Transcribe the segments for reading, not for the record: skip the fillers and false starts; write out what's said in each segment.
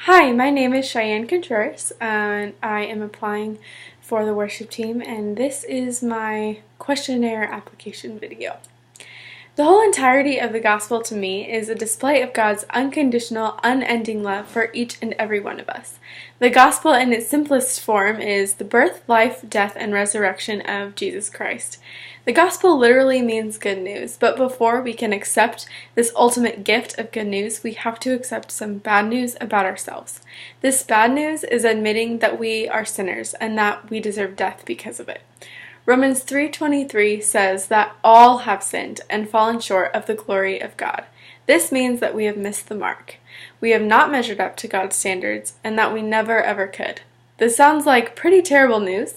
Hi, my name is Cheyenne Contreras, and I am applying for the worship team, and this is my questionnaire application video. The whole entirety of the gospel to me is a display of God's unconditional, unending love for each and every one of us. The gospel in its simplest form is the birth, life, death, and resurrection of Jesus Christ. The gospel literally means good news, but before we can accept this ultimate gift of good news, we have to accept some bad news about ourselves. This bad news is admitting that we are sinners and that we deserve death because of it. Romans 3:23 says that all have sinned and fallen short of the glory of God. This means that we have missed the mark. We have not measured up to God's standards and that we never ever could. This sounds like pretty terrible news,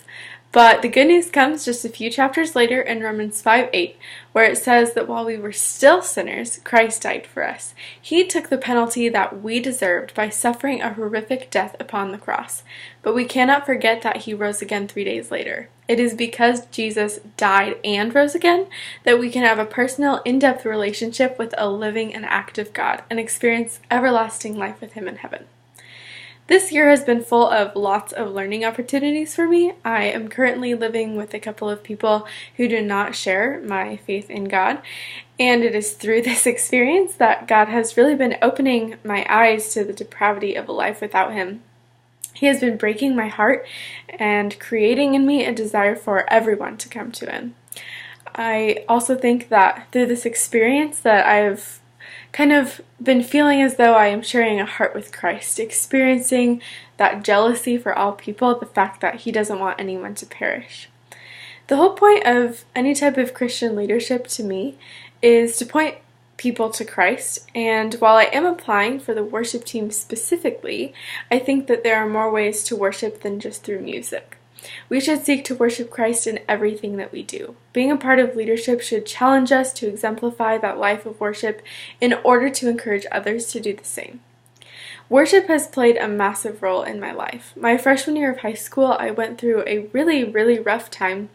but the good news comes just a few chapters later in Romans 5:8, where it says that while we were still sinners, Christ died for us. He took the penalty that we deserved by suffering a horrific death upon the cross. But we cannot forget that he rose again 3 days later. It is because Jesus died and rose again that we can have a personal, in-depth relationship with a living and active God and experience everlasting life with him in heaven. This year has been full of lots of learning opportunities for me. I am currently living with a couple of people who do not share my faith in God, and it is through this experience that God has really been opening my eyes to the depravity of a life without him. He has been breaking my heart and creating in me a desire for everyone to come to him. I also think that through this experience that I've kind of been feeling as though I am sharing a heart with Christ, experiencing that jealousy for all people, the fact that he doesn't want anyone to perish. The whole point of any type of Christian leadership to me is to point people to Christ, and while I am applying for the worship team specifically, I think that there are more ways to worship than just through music. We should seek to worship Christ in everything that we do. Being a part of leadership should challenge us to exemplify that life of worship in order to encourage others to do the same. Worship has played a massive role in my life. My freshman year of high school, I went through a really rough time,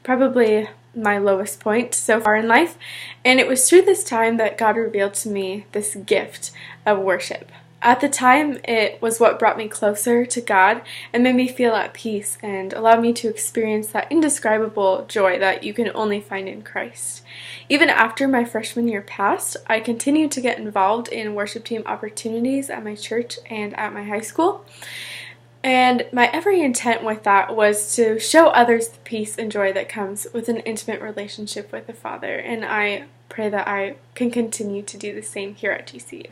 probably my lowest point so far in life, and it was through this time that God revealed to me this gift of worship. At the time, it was what brought me closer to God and made me feel at peace and allowed me to experience that indescribable joy that you can only find in Christ. Even after my freshman year passed, I continued to get involved in worship team opportunities at my church and at my high school. And my every intent with that was to show others the peace and joy that comes with an intimate relationship with the Father. And I pray that I can continue to do the same here at GCU.